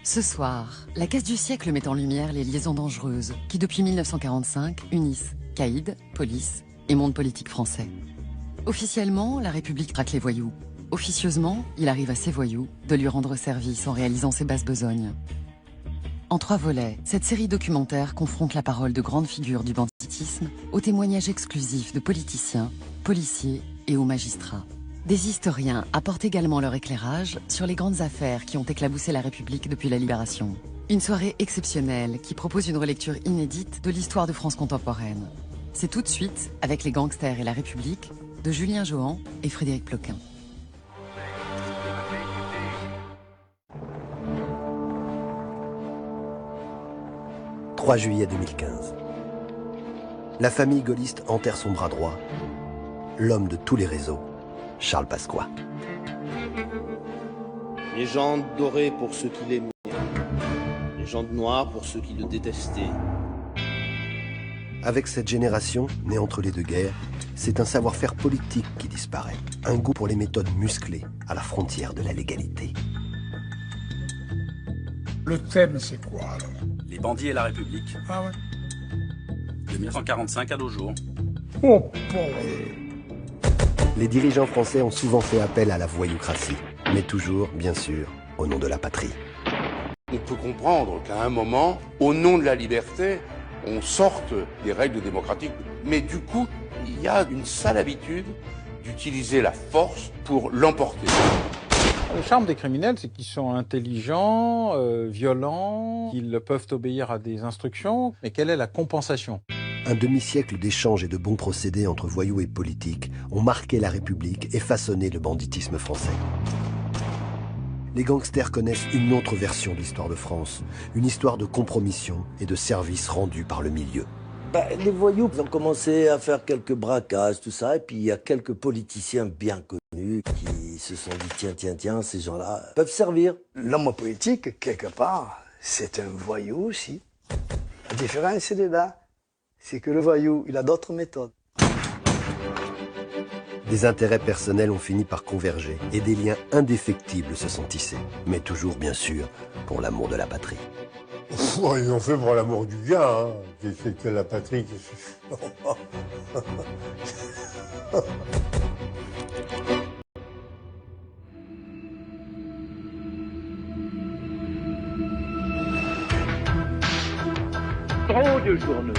Ce soir, la casse du siècle met en lumière les liaisons dangereuses qui, depuis 1945, unissent caïd, police et monde politique français. Officiellement, la République traque les voyous. Officieusement, il arrive à ces voyous de lui rendre service en réalisant ses basses besognes. En 3 volets, cette série documentaire confronte la parole de grandes figures du banditisme aux témoignages exclusifs de politiciens, policiers et aux magistrats. Des historiens apportent également leur éclairage sur les grandes affaires qui ont éclaboussé la République depuis la Libération. Une soirée exceptionnelle qui propose une relecture inédite de l'histoire de France contemporaine. C'est tout de suite avec Les Gangsters et la République de Julien Johan et Frédéric Ploquin. « 3 juillet 2015. La famille gaulliste enterre son bras droit, l'homme de tous les réseaux, Charles Pasqua. Légende dorée pour ceux qui l'aimaient, légende noire pour ceux qui le détestaient. Avec cette génération, née entre les deux guerres, c'est un savoir-faire politique qui disparaît. Un goût pour les méthodes musclées, à la frontière de la légalité. Le thème, c'est quoi, alors? Les bandits et la République. Ah ouais? De 1945 à nos jours. Oh, bon. Les dirigeants français ont souvent fait appel à la voyoucratie, mais toujours, bien sûr, au nom de la patrie. On peut comprendre qu'à un moment, au nom de la liberté, on sorte des règles démocratiques. Mais du coup, il y a une sale habitude d'utiliser la force pour l'emporter. Le charme des criminels, c'est qu'ils sont intelligents, violents, qu'ils peuvent obéir à des instructions. Mais quelle est la compensation ? Un demi-siècle d'échanges et de bons procédés entre voyous et politiques ont marqué la République et façonné le banditisme français. Les gangsters connaissent une autre version de l'histoire de France, une histoire de compromission et de services rendus par le milieu. Les voyous ont commencé à faire quelques braquages, tout ça, et puis il y a quelques politiciens bien connus qui se sont dit tiens, ces gens-là peuvent servir. L'homme politique, quelque part, c'est un voyou aussi. La différence, elle est là. C'est que le voyou, il a d'autres méthodes. Des intérêts personnels ont fini par converger et des liens indéfectibles se sont tissés. Mais toujours, bien sûr, pour l'amour de la patrie. Oh, ils ont fait pour l'amour du gars, hein. C'était la patrie qui... Trop de journaux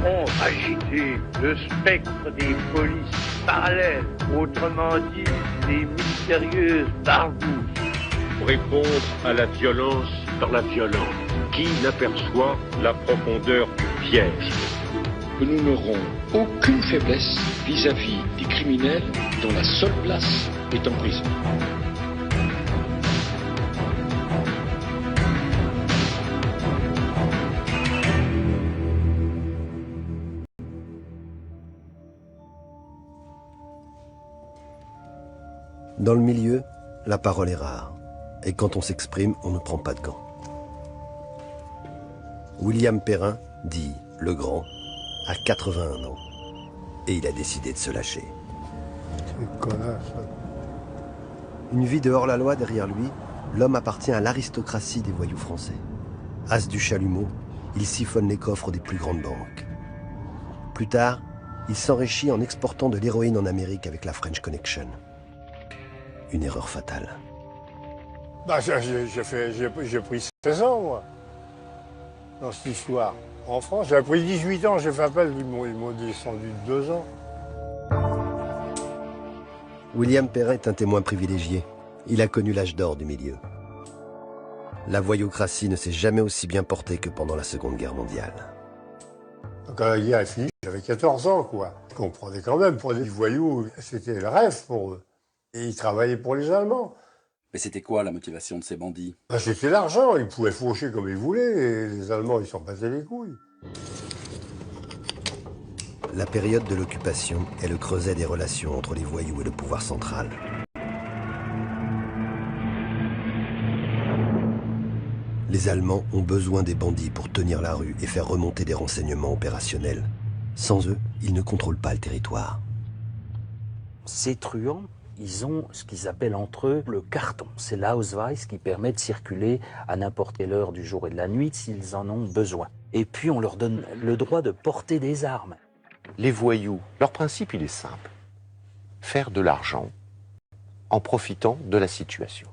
ont agité le spectre des polices parallèles, autrement dit, des mystérieuses barbouzes. Pour répondre à la violence par la violence, qui n'aperçoit la profondeur du piège? Que nous n'aurons aucune faiblesse vis-à-vis des criminels dont la seule place est en prison. Dans le milieu, la parole est rare. Et quand on s'exprime, on ne prend pas de gants. William Perrin, dit Le Grand, a 81 ans. Et il a décidé de se lâcher. C'est connasse, ça. Une vie de hors-la-loi derrière lui, l'homme appartient à l'aristocratie des voyous français. As du chalumeau, il siphonne les coffres des plus grandes banques. Plus tard, il s'enrichit en exportant de l'héroïne en Amérique avec la French Connection. Une erreur fatale. Bah, j'ai pris 16 ans, moi, dans cette histoire. En France, j'ai pris 18 ans, j'ai fait appel, ils m'ont descendu de 2 ans. William Perrin est un témoin privilégié. Il a connu l'âge d'or du milieu. La voyoucratie ne s'est jamais aussi bien portée que pendant la Seconde Guerre mondiale. Quand la guerre est finie, j'avais 14 ans, quoi. Je comprenais quand même, pour des voyous, c'était le rêve pour eux. Et ils travaillaient pour les Allemands. Mais c'était quoi la motivation de ces bandits? Bah, c'était l'argent, ils pouvaient faucher comme ils voulaient, et les Allemands, ils s'en battaient les couilles. La période de l'occupation est le creuset des relations entre les voyous et le pouvoir central. Les Allemands ont besoin des bandits pour tenir la rue et faire remonter des renseignements opérationnels. Sans eux, ils ne contrôlent pas le territoire. Ces truands, ils ont ce qu'ils appellent entre eux le carton. C'est l'Ausweis qui permet de circuler à n'importe quelle heure du jour et de la nuit s'ils en ont besoin. Et puis on leur donne le droit de porter des armes. Les voyous, leur principe, il est simple. Faire de l'argent en profitant de la situation.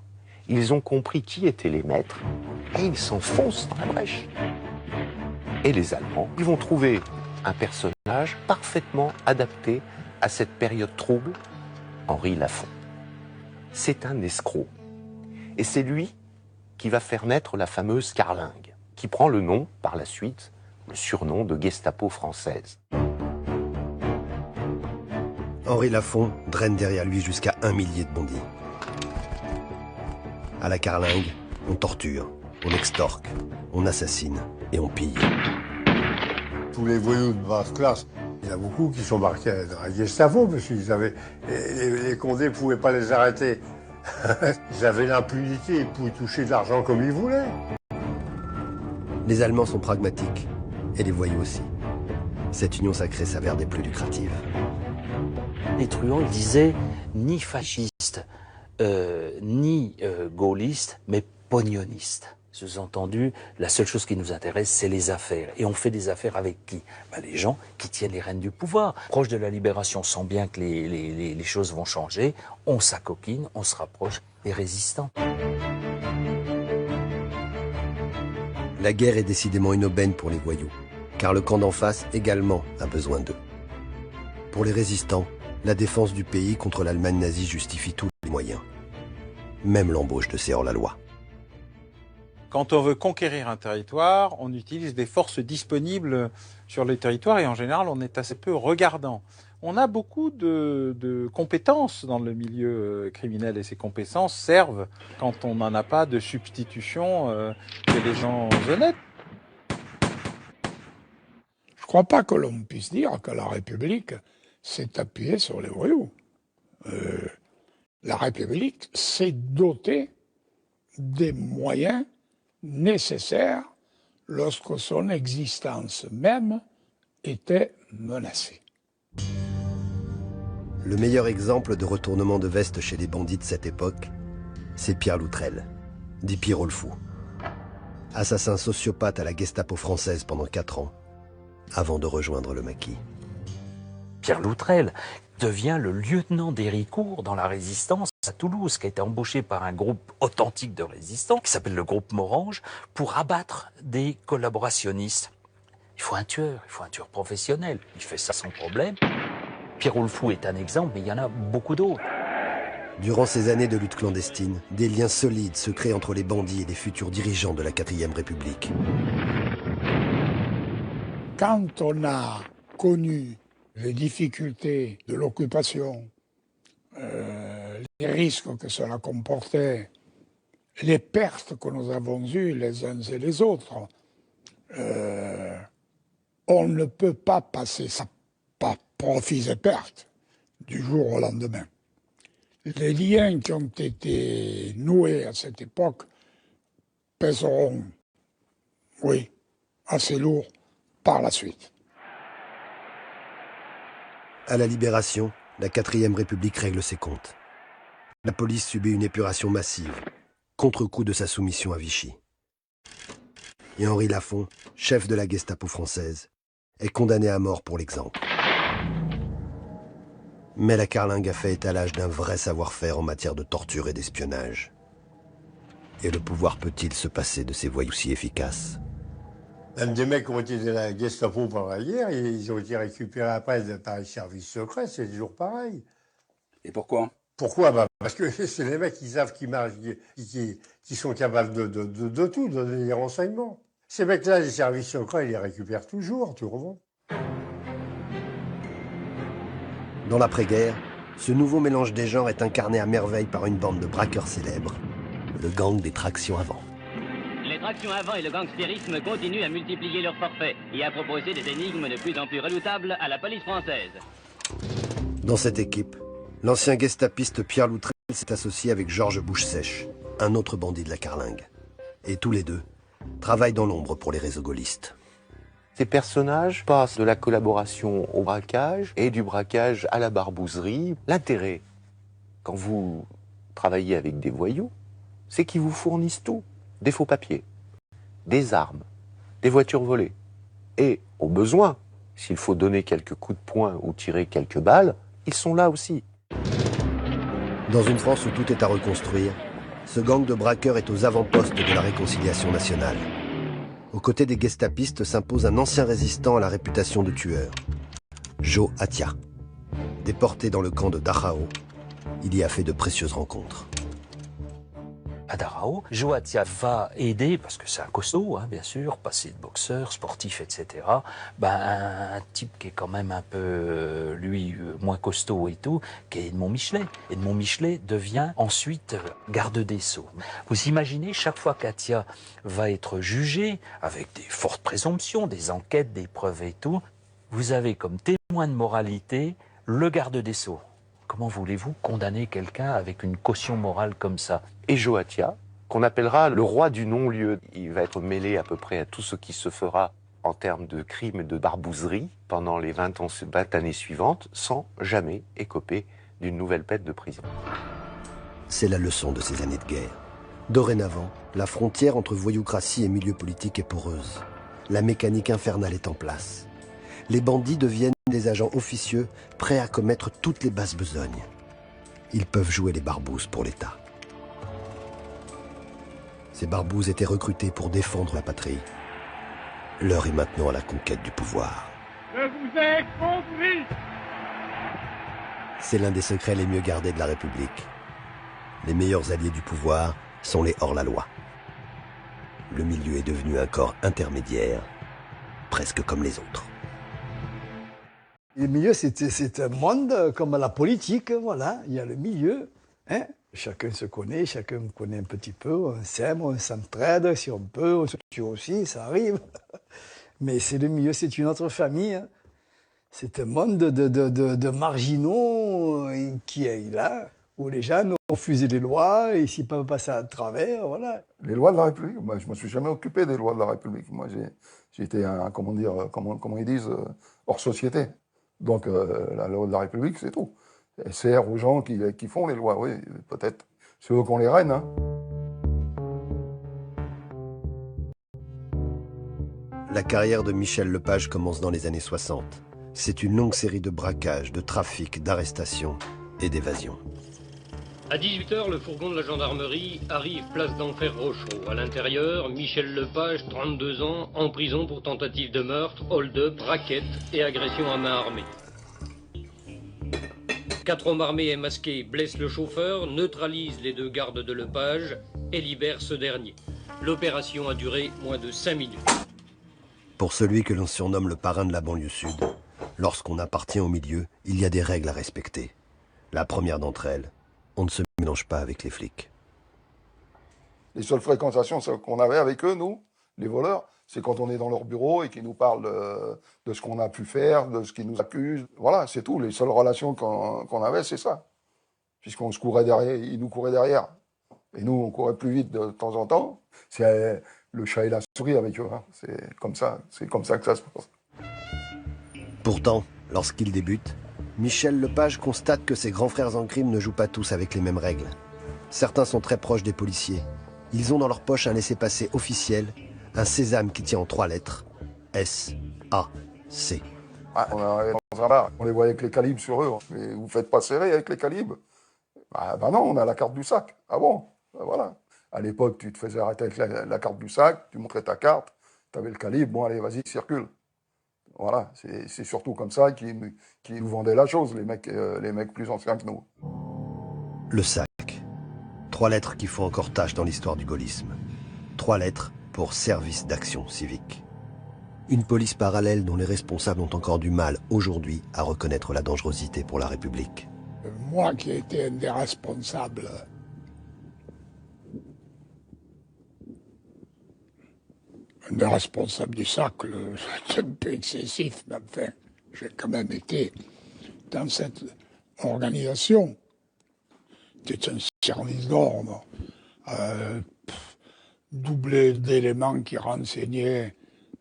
Ils ont compris qui étaient les maîtres et ils s'enfoncent dans la brèche. Et les Allemands, ils vont trouver un personnage parfaitement adapté à cette période trouble, Henri Lafon. C'est un escroc. Et c'est lui qui va faire naître la fameuse carlingue, qui prend le nom, par la suite, le surnom de Gestapo française. Henri Lafon draine derrière lui jusqu'à 1 millier de bandits. À la carlingue, on torture, on extorque, on assassine et on pille. Tous les voyous de basse classe, il y en a beaucoup qui sont marqués à la Gestapo parce qu'ils avaient les Condés ne pouvaient pas les arrêter. Ils avaient l'impunité, ils pouvaient toucher de l'argent comme ils voulaient. Les Allemands sont pragmatiques, et les voyous aussi. Cette union sacrée s'avère des plus lucratives. Les truands, ils disaient ni fascistes, ni gaullistes, mais pognonistes. Sous-entendu, la seule chose qui nous intéresse, c'est les affaires. Et on fait des affaires avec qui? Les gens qui tiennent les rênes du pouvoir. Proche de la libération, on sent bien que les choses vont changer. On s'acoquine, on se rapproche des résistants. La guerre est décidément une aubaine pour les voyous, car le camp d'en face également a besoin d'eux. Pour les résistants, la défense du pays contre l'Allemagne nazie justifie tous les moyens. Même l'embauche de ces hors-la-loi. Quand on veut conquérir un territoire, on utilise des forces disponibles sur le territoire et en général, on est assez peu regardant. On a beaucoup de compétences dans le milieu criminel et ces compétences servent quand on n'en a pas de substitution chez les gens honnêtes. Je ne crois pas que l'on puisse dire que la République s'est appuyée sur les voyous. La République s'est dotée des moyens nécessaire lorsque son existence même était menacée. Le meilleur exemple de retournement de veste chez les bandits de cette époque, c'est Pierre Loutrel, dit Pierrot le Fou. Assassin sociopathe à la Gestapo française pendant 4 ans, avant de rejoindre le maquis. Pierre Loutrel devient le lieutenant d'Héricourt dans la Résistance à Toulouse, qui a été embauché par un groupe authentique de résistants, qui s'appelle le groupe Morange, pour abattre des collaborationnistes. Il faut un tueur professionnel. Il fait ça sans problème. Pierrot le Fou est un exemple, mais il y en a beaucoup d'autres. Durant ces années de lutte clandestine, des liens solides se créent entre les bandits et les futurs dirigeants de la 4e République. Quand on a connu les difficultés de l'occupation, les risques que cela comportait, les pertes que nous avons eues les uns et les autres, on ne peut pas passer ça par profits et pertes du jour au lendemain. Les liens qui ont été noués à cette époque pèseront, oui, assez lourd par la suite. À la Libération, la 4e République règle ses comptes. La police subit une épuration massive, contre-coup de sa soumission à Vichy. Et Henri Lafon, chef de la Gestapo française, est condamné à mort pour l'exemple. Mais la carlingue a fait étalage d'un vrai savoir-faire en matière de torture et d'espionnage. Et le pouvoir peut-il se passer de ces voyous si efficaces ? Même des mecs qui ont été dans la Gestapo pendant la guerre, ils ont été récupérés après par les services secrets, c'est toujours pareil. Et pourquoi ? Pourquoi ? Parce que c'est les mecs qui savent qui marchent, qui sont capables de tout, de donner des renseignements. Ces mecs-là, les services secrets, ils les récupèrent toujours, tu comprends ? Dans l'après-guerre, ce nouveau mélange des genres est incarné à merveille par une bande de braqueurs célèbres, le gang des tractions avant. Les tractions avant et le gangstérisme continuent à multiplier leurs forfaits et à proposer des énigmes de plus en plus redoutables à la police française. Dans cette équipe, l'ancien gestapiste Pierre Loutrel s'est associé avec Georges Bouche-Sèche, un autre bandit de la carlingue. Et tous les deux travaillent dans l'ombre pour les réseaux gaullistes. Ces personnages passent de la collaboration au braquage et du braquage à la barbouzerie. L'intérêt quand vous travaillez avec des voyous, c'est qu'ils vous fournissent tout. Des faux papiers, des armes, des voitures volées. Et, au besoin, s'il faut donner quelques coups de poing ou tirer quelques balles, ils sont là aussi. Dans une France où tout est à reconstruire, ce gang de braqueurs est aux avant-postes de la réconciliation nationale. Aux côtés des gestapistes s'impose un ancien résistant à la réputation de tueur, Joe Atia. Déporté dans le camp de Dachau, il y a fait de précieuses rencontres. À Dachau, Joe Atia va aider, parce que c'est un costaud, hein, bien sûr, passé de boxeur, sportif, etc. Un type qui est quand même un peu, moins costaud et tout, qui est Edmond Michelet. Edmond Michelet devient ensuite garde des Sceaux. Vous imaginez, chaque fois qu'Atia va être jugé, avec des fortes présomptions, des enquêtes, des preuves et tout, vous avez comme témoin de moralité le garde des Sceaux. Comment voulez-vous condamner quelqu'un avec une caution morale comme ça? Et Joe Atia, qu'on appellera le roi du non-lieu. Il va être mêlé à peu près à tout ce qui se fera en termes de crimes et de barbouzeries pendant les 20 années suivantes, sans jamais écoper d'une nouvelle peine de prison. C'est la leçon de ces années de guerre. Dorénavant, la frontière entre voyoucratie et milieu politique est poreuse. La mécanique infernale est en place. Les bandits deviennent des agents officieux prêts à commettre toutes les basses besognes. Ils peuvent jouer les barbouzes pour l'État. Ces barbouzes étaient recrutés pour défendre la patrie. L'heure est maintenant à la conquête du pouvoir. Je vous ai compris. C'est l'un des secrets les mieux gardés de la République. Les meilleurs alliés du pouvoir sont les hors-la-loi. Le milieu est devenu un corps intermédiaire, presque comme les autres. Le milieu, c'est un monde comme la politique, voilà. Il y a le milieu, hein. Chacun se connaît, chacun connaît un petit peu, on s'aime, on s'entraide, si on peut, on se tue aussi, ça arrive. Mais c'est le milieu, c'est une autre famille. Hein. C'est un monde de marginaux qui est là, où les gens ont fusé les lois, et s'ils peuvent passer à travers, voilà. Les lois de la République, moi, je ne me suis jamais occupé des lois de la République. Moi, j'étais comment ils disent, hors société. Donc, la loi de la République, c'est tout. Elle sert aux gens qui font les lois, oui, peut-être. C'est eux qui ont les rênes, hein. La carrière de Michel Lepage commence dans les années 60. C'est une longue série de braquages, de trafics, d'arrestations et d'évasions. À 18h, le fourgon de la gendarmerie arrive place d'Enfer Rochereau. À l'intérieur, Michel Lepage, 32 ans, en prison pour tentative de meurtre, hold-up, racket et agression à main armée. 4 hommes armés et masqués blessent le chauffeur, neutralisent les 2 gardes de Lepage et libèrent ce dernier. L'opération a duré moins de 5 minutes. Pour celui que l'on surnomme le parrain de la banlieue sud, lorsqu'on appartient au milieu, il y a des règles à respecter. La première d'entre elles, on ne se mélange pas avec les flics. Les seules fréquentations qu'on avait avec eux, nous, les voleurs, c'est quand on est dans leur bureau et qu'ils nous parlent de ce qu'on a pu faire, de ce qu'ils nous accusent. Voilà, c'est tout. Les seules relations qu'on avait, c'est ça. Puisqu'on se courait derrière, ils nous couraient derrière. Et nous, on courait plus vite de temps en temps. C'est le chat et la souris avec eux. Hein. C'est comme ça que ça se passe. Pourtant, lorsqu'il débute, Michel Lepage constate que ses grands frères en crime ne jouent pas tous avec les mêmes règles. Certains sont très proches des policiers. Ils ont dans leur poche un laissez-passer officiel, un sésame qui tient en 3 lettres, S-A-C. Ah, on arrivait dans un bar, on les voyait avec les calibres sur eux. Mais vous faites pas serrer avec les calibres? Bah non, on a la carte du sac. Ah bon? Bah voilà. À l'époque, tu te faisais arrêter avec la carte du sac, tu montrais ta carte, tu avais le calibre, bon allez, vas-y, circule. Voilà, c'est surtout comme ça qu'ils nous vendaient la chose, les mecs plus anciens que nous. Le sac. 3 lettres qui font encore tâche dans l'histoire du gaullisme. 3 lettres pour service d'action civique. Une police parallèle dont les responsables ont encore du mal aujourd'hui à reconnaître la dangerosité pour la République. Moi qui ai été un des responsables du cercle, c'est un peu excessif, mais enfin, j'ai quand même été dans cette organisation. C'était un service d'ordre, doublé d'éléments qui renseignaient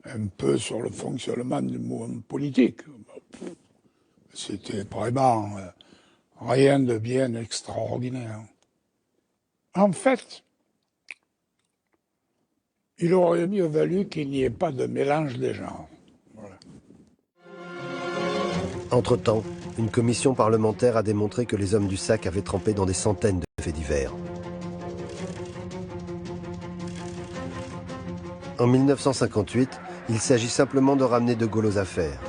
un peu sur le fonctionnement du mouvement politique. C'était vraiment Rien de bien extraordinaire. En fait, il aurait mieux valu qu'il n'y ait pas de mélange des genres. Voilà. Entre-temps, une commission parlementaire a démontré que les hommes du SAC avaient trempé dans des centaines de faits divers. En 1958, il s'agit simplement de ramener De Gaulle aux affaires.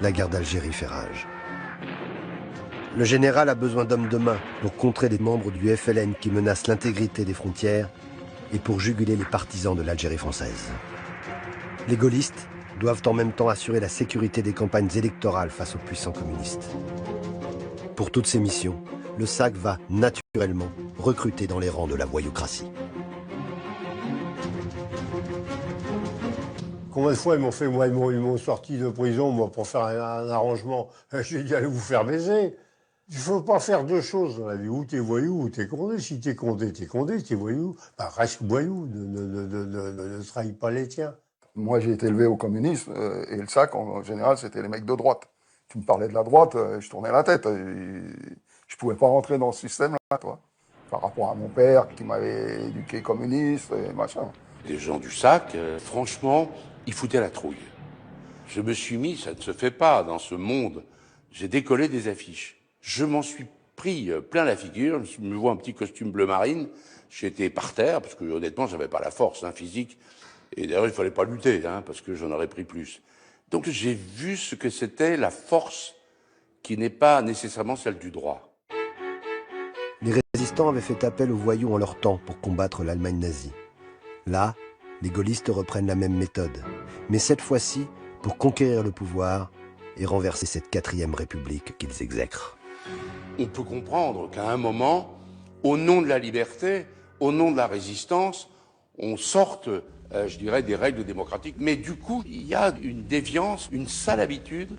La guerre d'Algérie fait rage. Le général a besoin d'hommes de main pour contrer des membres du FLN qui menacent l'intégrité des frontières et pour juguler les partisans de l'Algérie française. Les gaullistes doivent en même temps assurer la sécurité des campagnes électorales face aux puissants communistes. Pour toutes ces missions, le SAC va naturellement recruter dans les rangs de la voyoucratie. Combien de fois ils m'ont fait, moi, ils m'ont sorti de prison, moi, pour faire un arrangement. J'ai dit, allez vous faire baiser. Il ne faut pas faire deux choses dans la vie. Ou t'es voyou, ou t'es condé. Si t'es condé, t'es voyou. Bah, reste voyou, ne trahis pas les tiens. Moi, j'ai été élevé au communisme, et le SAC, en général, c'était les mecs de droite. Tu me parlais de la droite, je tournais la tête. Je pouvais pas rentrer dans ce système-là, toi. Par rapport à mon père, qui m'avait éduqué communiste, et machin. Les gens du SAC, franchement, ils foutaient la trouille. Je me suis mis, ça ne se fait pas dans ce monde, j'ai décollé des affiches. Je m'en suis pris plein la figure, je me vois un petit costume bleu marine, j'étais par terre, parce que honnêtement, j'avais pas la force physique, et d'ailleurs, il fallait pas lutter, parce que j'en aurais pris plus. Donc j'ai vu ce que c'était la force qui n'est pas nécessairement celle du droit. Les résistants avaient fait appel aux voyous en leur temps pour combattre l'Allemagne nazie. Là, les gaullistes reprennent la même méthode, mais cette fois-ci pour conquérir le pouvoir et renverser cette 4e République qu'ils exècrent. On peut comprendre qu'à un moment, au nom de la liberté, au nom de la résistance, on sorte, je dirais, des règles démocratiques. Mais du coup, il y a une déviance, une sale habitude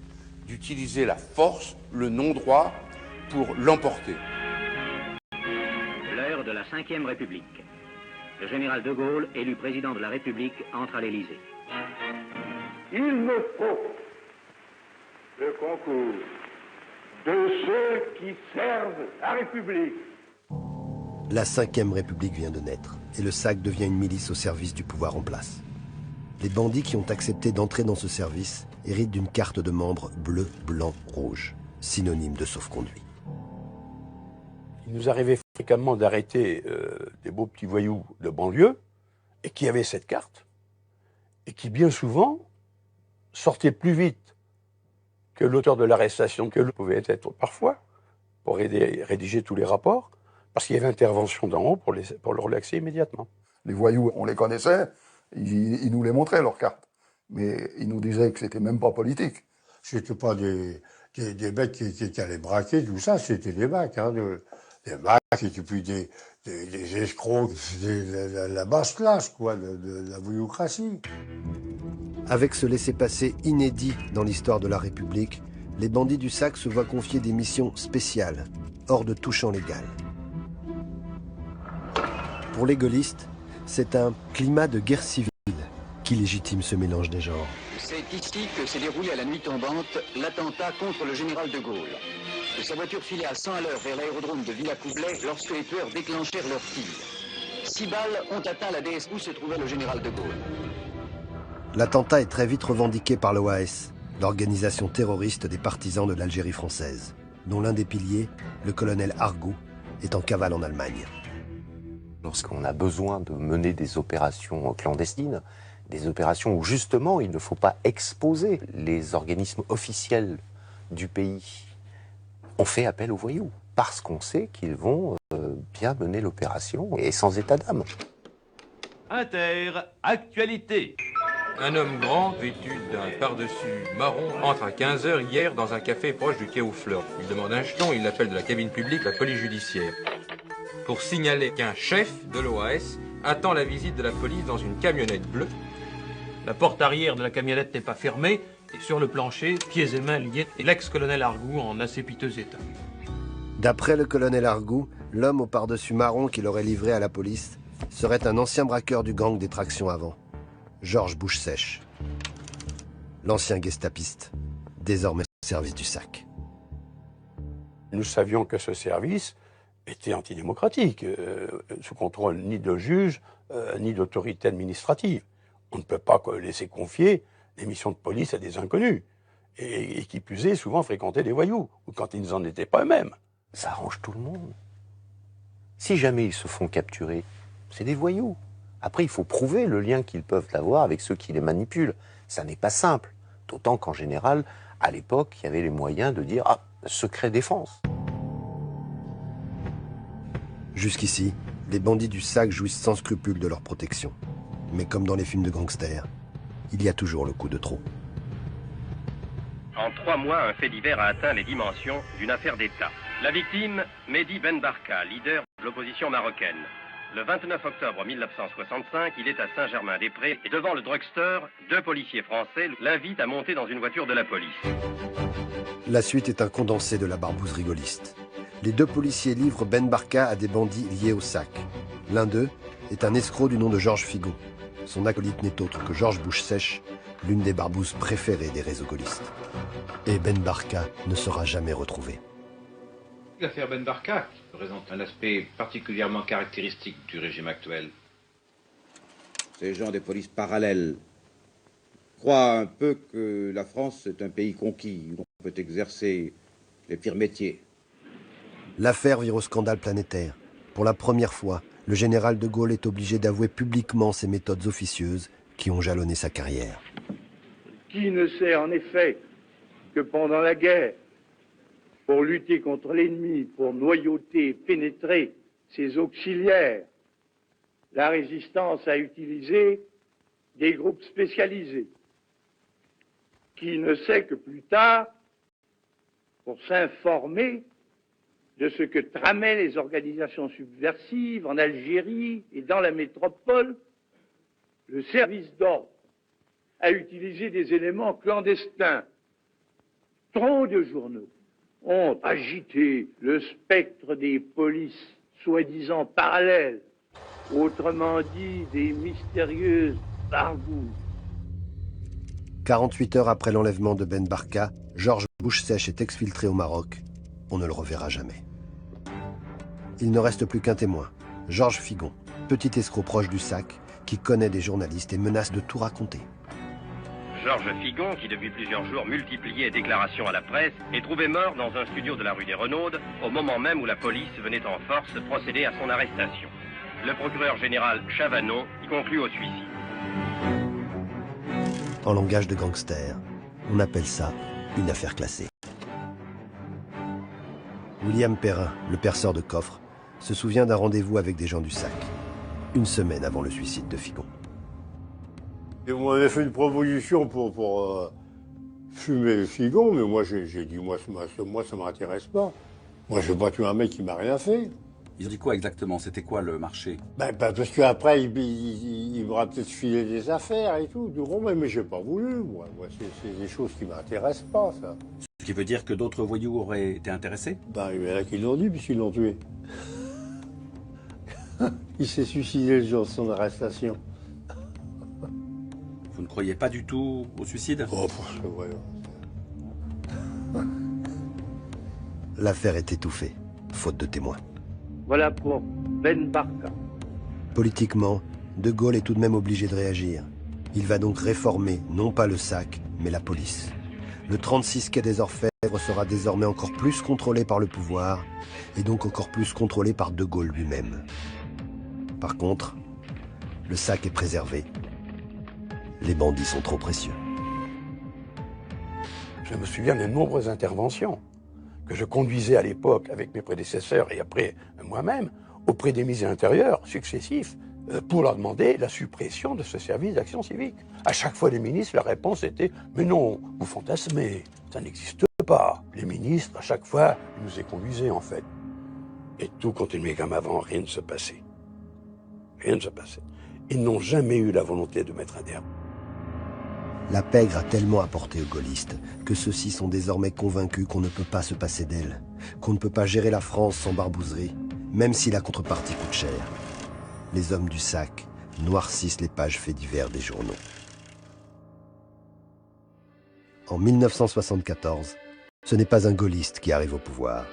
d'utiliser la force, le non-droit, pour l'emporter. L'heure de la 5e République. Le général de Gaulle, élu président de la République, entre à l'Élysée. Il me faut le concours de ceux qui servent la République. La 5e République vient de naître et le SAC devient une milice au service du pouvoir en place. Les bandits qui ont accepté d'entrer dans ce service héritent d'une carte de membres bleu, blanc, rouge, synonyme de sauf-conduit. Il nous arrivait fréquemment d'arrêter des beaux petits voyous de banlieue et qui avaient cette carte et qui bien souvent sortaient plus vite que l'auteur de l'arrestation que pouvait être parfois pour aider, rédiger tous les rapports parce qu'il y avait intervention d'en haut pour le relaxer immédiatement. Les voyous, on les connaissait, ils nous les montraient, leurs cartes. Mais ils nous disaient que c'était même pas politique. C'était pas des mecs qui allaient braquer, tout ça, c'était des mecs, des mecs et puis des escrocs, la basse classe, quoi, de la voyoucratie. Avec ce laissez-passer inédit dans l'histoire de la République, les bandits du SAC se voient confier des missions spéciales, hors de tout champ légal. Pour les gaullistes, c'est un climat de guerre civile qui légitime ce mélange des genres. C'est ici que s'est déroulé à la nuit tombante l'attentat contre le général de Gaulle. Sa voiture filait à 100 à l'heure vers l'aérodrome de Villacoublay lorsque les tueurs déclenchèrent leur tir. 6 balles ont atteint la DS où se trouvait le général de Gaulle. L'attentat est très vite revendiqué par l'OAS, l'organisation terroriste des partisans de l'Algérie française, dont l'un des piliers, le colonel Argout, est en cavale en Allemagne. Lorsqu'on a besoin de mener des opérations clandestines, des opérations où justement il ne faut pas exposer les organismes officiels du pays, on fait appel aux voyous, parce qu'on sait qu'ils vont bien mener l'opération et sans état d'âme. Inter, actualité. Un homme grand, vêtu d'un pardessus marron, entre à 15h hier dans un café proche du quai aux Fleurs. Il demande un jeton, il appelle de la cabine publique la police judiciaire pour signaler qu'un chef de l'OAS attend la visite de la police dans une camionnette bleue. La porte arrière de la camionnette n'est pas fermée et sur le plancher, pieds et mains liés, est l'ex-colonel Argout en assez piteux état. D'après le colonel Argout, l'homme au pardessus marron qui l'aurait livré à la police serait un ancien braqueur du gang des tractions avant, Georges Bouche-Sèche, l'ancien gestapiste, désormais au service du SAC. Nous savions que ce service était antidémocratique, sous contrôle ni de juges, ni d'autorités administratives. On ne peut pas laisser confier des missions de police à des inconnus, et qui plus est, souvent fréquenter des voyous, ou quand ils n'en étaient pas eux-mêmes. Ça arrange tout le monde. Si jamais ils se font capturer, c'est des voyous. Après, il faut prouver le lien qu'ils peuvent avoir avec ceux qui les manipulent. Ça n'est pas simple. D'autant qu'en général, à l'époque, il y avait les moyens de dire « Ah, secret défense ». Jusqu'ici, les bandits du SAC jouissent sans scrupule de leur protection. Mais comme dans les films de gangsters, il y a toujours le coup de trop. En 3 mois, un fait divers a atteint les dimensions d'une affaire d'État. La victime, Mehdi Ben Barka, leader de l'opposition marocaine. Le 29 octobre 1965, il est à Saint-Germain-des-Prés et devant le drugstore, 2 policiers français l'invitent à monter dans une voiture de la police. La suite est un condensé de la barbouzerie gaulliste. Les 2 policiers livrent Ben Barka à des bandits liés au SAC. L'un d'eux est un escroc du nom de Georges Figon. Son acolyte n'est autre que Georges Bouche-Sèche, l'une des barbouzes préférées des réseaux gaullistes. Et Ben Barka ne sera jamais retrouvé. L'affaire Ben Barka présente un aspect particulièrement caractéristique du régime actuel. Ces gens des polices parallèles croient un peu que la France est un pays conquis où on peut exercer les pires métiers. L'affaire vire au scandale planétaire. Pour la première fois, le général de Gaulle est obligé d'avouer publiquement ses méthodes officieuses qui ont jalonné sa carrière. Qui ne sait en effet que pendant la guerre, pour lutter contre l'ennemi, pour noyauter et pénétrer ses auxiliaires, la résistance a utilisé des groupes spécialisés. Qui ne sait que plus tard, pour s'informer de ce que tramaient les organisations subversives en Algérie et dans la métropole, le service d'ordre a utilisé des éléments clandestins. Trop de journaux ont agité le spectre des polices soi-disant parallèles, autrement dit des mystérieuses barbouzes. 48 heures après l'enlèvement de Ben Barka, Georges Bouche-Sèche est exfiltré au Maroc. On ne le reverra jamais. Il ne reste plus qu'un témoin, Georges Figon, petit escroc proche du SAC, qui connaît des journalistes et menace de tout raconter. Georges Figon, qui depuis plusieurs jours multipliait déclarations à la presse, est trouvé mort dans un studio de la rue des Renaudes, au moment même où la police venait en force procéder à son arrestation. Le procureur général Chavanon y conclut au suicide. En langage de gangster, on appelle ça une affaire classée. William Perrin, le perceur de coffres, se souvient d'un rendez-vous avec des gens du SAC, une semaine avant le suicide de Figon. Et on m'avait fait une proposition pour fumer Figon, mais moi j'ai dit, moi ça m'intéresse pas. Moi je vais pas tuer un mec qui m'a rien fait. Ils ont dit quoi exactement? C'était quoi le marché? Parce qu'après il m'aura peut-être filé des affaires et tout. Du coup, mais j'ai pas voulu, moi c'est des choses qui m'intéressent pas, ça. Ce qui veut dire que d'autres voyous auraient été intéressés? Il y en a qui l'ont dit, puisqu'ils l'ont tué. Il s'est suicidé le jour de son arrestation. Vous ne croyez pas du tout au suicide? Oh, c'est vrai. L'affaire est étouffée, faute de témoins. Voilà pour Ben Barka. Politiquement, De Gaulle est tout de même obligé de réagir. Il va donc réformer, non pas le SAC, mais la police. Le 36 quai des Orfèvres sera désormais encore plus contrôlé par le pouvoir, et donc encore plus contrôlé par De Gaulle lui-même. Par contre, le SAC est préservé. Les bandits sont trop précieux. Je me souviens des nombreuses interventions que je conduisais à l'époque avec mes prédécesseurs et après moi-même auprès des ministres de l'Intérieur successifs pour leur demander la suppression de ce service d'action civique. À chaque fois, les ministres, la réponse était « Mais non, vous fantasmez, ça n'existe pas ». Les ministres, à chaque fois, ils nous y conduisaient en fait. Et tout continuait comme avant, rien ne se passait. Rien ne se passait. Ils n'ont jamais eu la volonté de mettre un terme. La pègre a tellement apporté aux gaullistes que ceux-ci sont désormais convaincus qu'on ne peut pas se passer d'elle, qu'on ne peut pas gérer la France sans barbouzerie, même si la contrepartie coûte cher. Les hommes du SAC noircissent les pages faits divers des journaux. En 1974, ce n'est pas un gaulliste qui arrive au pouvoir,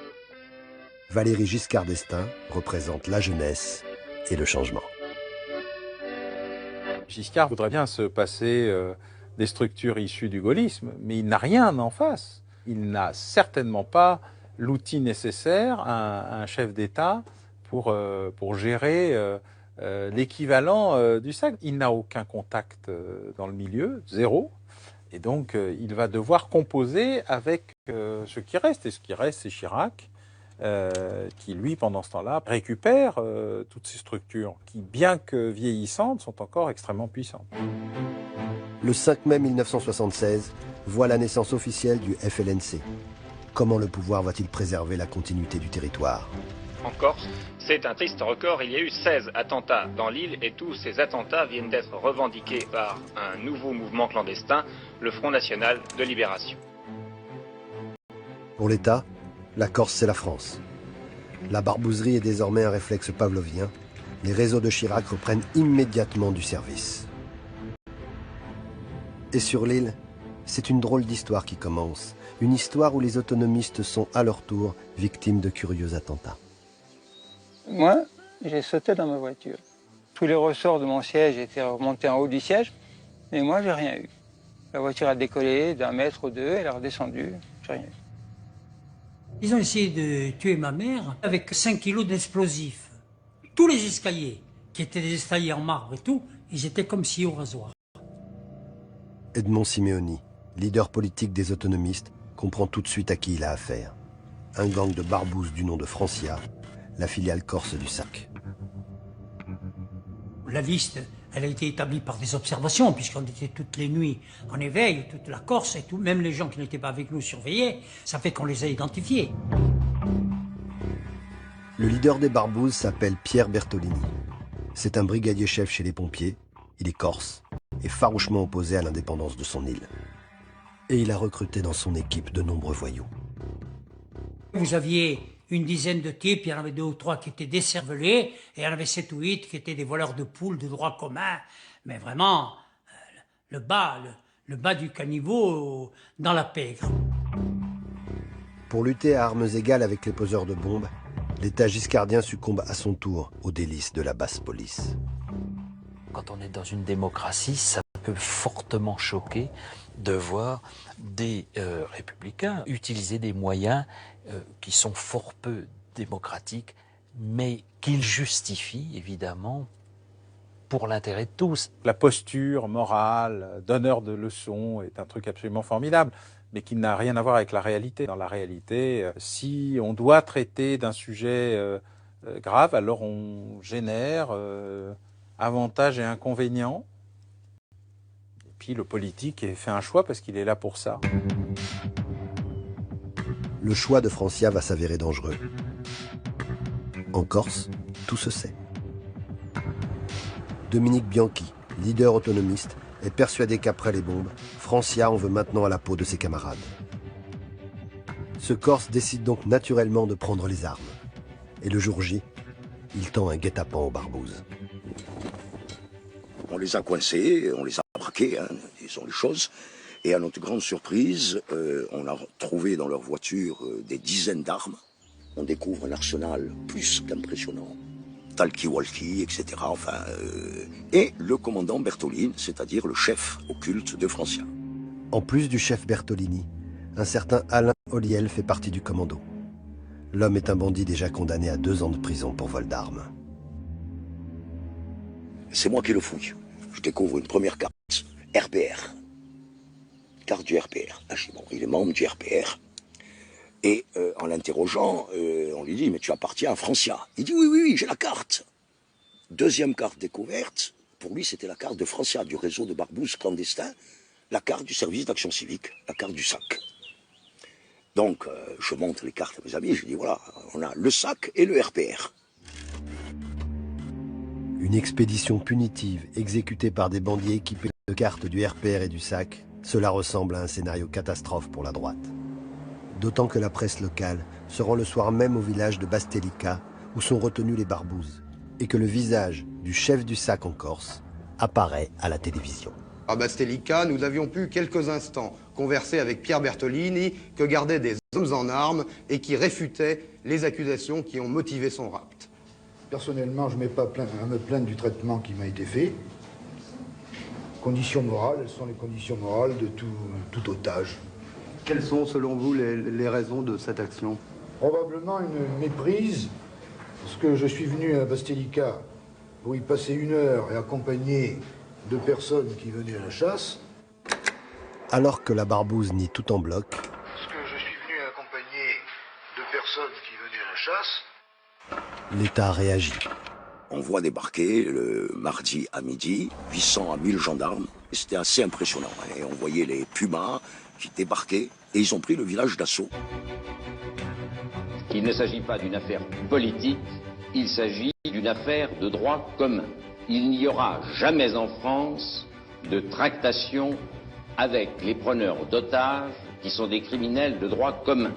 Valéry Giscard d'Estaing représente la jeunesse et le changement. Giscard voudrait bien se passer des structures issues du gaullisme, mais il n'a rien en face. Il n'a certainement pas l'outil nécessaire à un chef d'État pour gérer l'équivalent du SAC. Il n'a aucun contact dans le milieu, zéro. Et donc, il va devoir composer avec ce qui reste. Et ce qui reste, c'est Chirac, qui, lui, pendant ce temps-là, récupère toutes ces structures qui, bien que vieillissantes, sont encore extrêmement puissantes. Le 5 mai 1976 voit la naissance officielle du FLNC. Comment le pouvoir va-t-il préserver la continuité du territoire? En Corse, c'est un triste record. Il y a eu 16 attentats dans l'île et tous ces attentats viennent d'être revendiqués par un nouveau mouvement clandestin, le Front National de Libération. Pour l'État, la Corse, c'est la France. La barbouzerie est désormais un réflexe pavlovien. Les réseaux de Chirac reprennent immédiatement du service. Et sur l'île, c'est une drôle d'histoire qui commence. Une histoire où les autonomistes sont à leur tour victimes de curieux attentats. Moi, j'ai sauté dans ma voiture. Tous les ressorts de mon siège étaient remontés en haut du siège, mais moi, j'ai rien eu. La voiture a décollé d'un mètre ou deux, elle est redescendue, j'ai rien eu. Ils ont essayé de tuer ma mère avec 5 kilos d'explosifs. Tous les escaliers, qui étaient des escaliers en marbre et tout, ils étaient comme si au rasoir. Edmond Simeoni, leader politique des autonomistes, comprend tout de suite à qui il a affaire. Un gang de barbouzes du nom de Francia, la filiale corse du SAC. La liste, elle a été établie par des observations, puisqu'on était toutes les nuits en éveil, toute la Corse et tout, même les gens qui n'étaient pas avec nous surveillaient, ça fait qu'on les a identifiés. Le leader des barbouzes s'appelle Pierre Bertolini. C'est un brigadier chef chez les pompiers, il est corse et farouchement opposé à l'indépendance de son île. Et il a recruté dans son équipe de nombreux voyous. Vous aviez une dizaine de types, il y en avait 2 ou 3 qui étaient décervelés, et il y en avait 7 ou 8 qui étaient des voleurs de poules de droit commun. Mais vraiment, le bas du caniveau dans la pègre. Pour lutter à armes égales avec les poseurs de bombes, l'État giscardien succombe à son tour aux délices de la basse police. Quand on est dans une démocratie, ça peut fortement choquer de voir des républicains utiliser des moyens qui sont fort peu démocratiques, mais qu'ils justifient évidemment pour l'intérêt de tous. La posture morale, donneur de leçons est un truc absolument formidable, mais qui n'a rien à voir avec la réalité. Dans la réalité, si on doit traiter d'un sujet grave, alors on génère avantages et inconvénients. Et puis le politique fait un choix parce qu'il est là pour ça. Le choix de Francia va s'avérer dangereux. En Corse, tout se sait. Dominique Bianchi, leader autonomiste, est persuadé qu'après les bombes, Francia en veut maintenant à la peau de ses camarades. Ce Corse décide donc naturellement de prendre les armes. Et le jour J, il tend un guet-apens aux barbouzes. On les a coincés, on les a braqués, disons les choses. Et à notre grande surprise, on a trouvé dans leur voiture des dizaines d'armes. On découvre un arsenal plus qu'impressionnant. Talkie-walkie, etc. Enfin, et le commandant Bertolini, c'est-à-dire le chef occulte de Francia. En plus du chef Bertolini, un certain Alain Olliel fait partie du commando. L'homme est un bandit déjà condamné à 2 ans de prison pour vol d'armes. C'est moi qui le fouille. Je découvre une première carte, RPR. Carte du RPR. Bon, il est membre du RPR. Et en l'interrogeant, on lui dit « Mais tu appartiens à Francia ». Il dit « Oui, j'ai la carte ». Deuxième carte découverte, pour lui c'était la carte de Francia, du réseau de barbouzes clandestins, la carte du service d'action civique, la carte du SAC. Donc, je montre les cartes à mes amis, je dis « Voilà, on a le SAC et le RPR ». Une expédition punitive exécutée par des bandits équipés de cartes du RPR et du SAC, cela ressemble à un scénario catastrophe pour la droite. D'autant que la presse locale se rend le soir même au village de Bastelica, où sont retenus les barbouzes, et que le visage du chef du SAC en Corse apparaît à la télévision. À Bastelica, nous avions pu quelques instants converser avec Pierre Bertolini, que gardaient des hommes en armes et qui réfutaient les accusations qui ont motivé son rapt. Personnellement, je ne mets pas à me plaindre du traitement qui m'a été fait. Conditions morales, elles sont les conditions morales de tout otage. Quelles sont, selon vous, les raisons de cette action? Probablement une méprise, parce que je suis venu à Bastelica pour y passer 1 heure et accompagner 2 personnes qui venaient à la chasse. Alors que la Barbouze nie tout en bloc, Parce que je suis venu accompagner 2 personnes qui venaient à la chasse. l'État réagit. On voit débarquer le mardi à midi 800 à 1000 gendarmes. C'était assez impressionnant. Et on voyait les Pumas qui débarquaient et ils ont pris le village d'assaut. Il ne s'agit pas d'une affaire politique, il s'agit d'une affaire de droit commun. Il n'y aura jamais en France de tractation avec les preneurs d'otages qui sont des criminels de droit commun.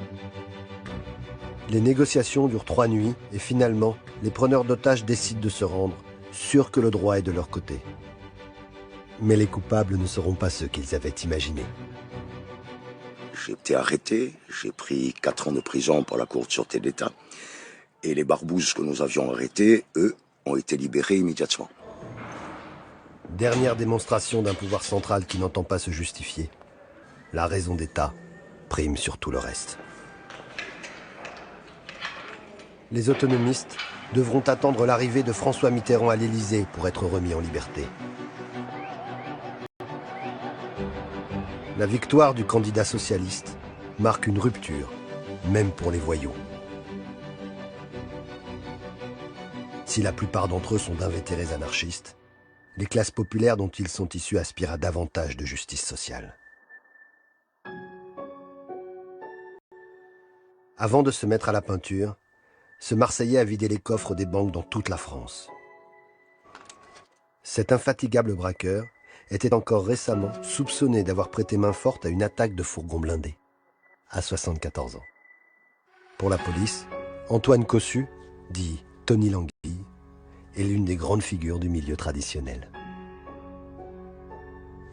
Les négociations durent 3 nuits et finalement, les preneurs d'otages décident de se rendre, sûrs que le droit est de leur côté. Mais les coupables ne seront pas ceux qu'ils avaient imaginés. J'ai été arrêté, j'ai pris 4 ans de prison pour la Cour de sûreté de l'État. Et les barbouzes que nous avions arrêtés, eux, ont été libérés immédiatement. Dernière démonstration d'un pouvoir central qui n'entend pas se justifier. La raison d'État prime sur tout le reste. Les autonomistes devront attendre l'arrivée de François Mitterrand à l'Élysée pour être remis en liberté. La victoire du candidat socialiste marque une rupture, même pour les voyous. Si la plupart d'entre eux sont d'invétérés anarchistes, les classes populaires dont ils sont issus aspirent à davantage de justice sociale. Avant de se mettre à la peinture, ce Marseillais a vidé les coffres des banques dans toute la France. Cet infatigable braqueur était encore récemment soupçonné d'avoir prêté main forte à une attaque de fourgon blindé, à 74 ans. Pour la police, Antoine Cossu, dit Tony Languille, est l'une des grandes figures du milieu traditionnel.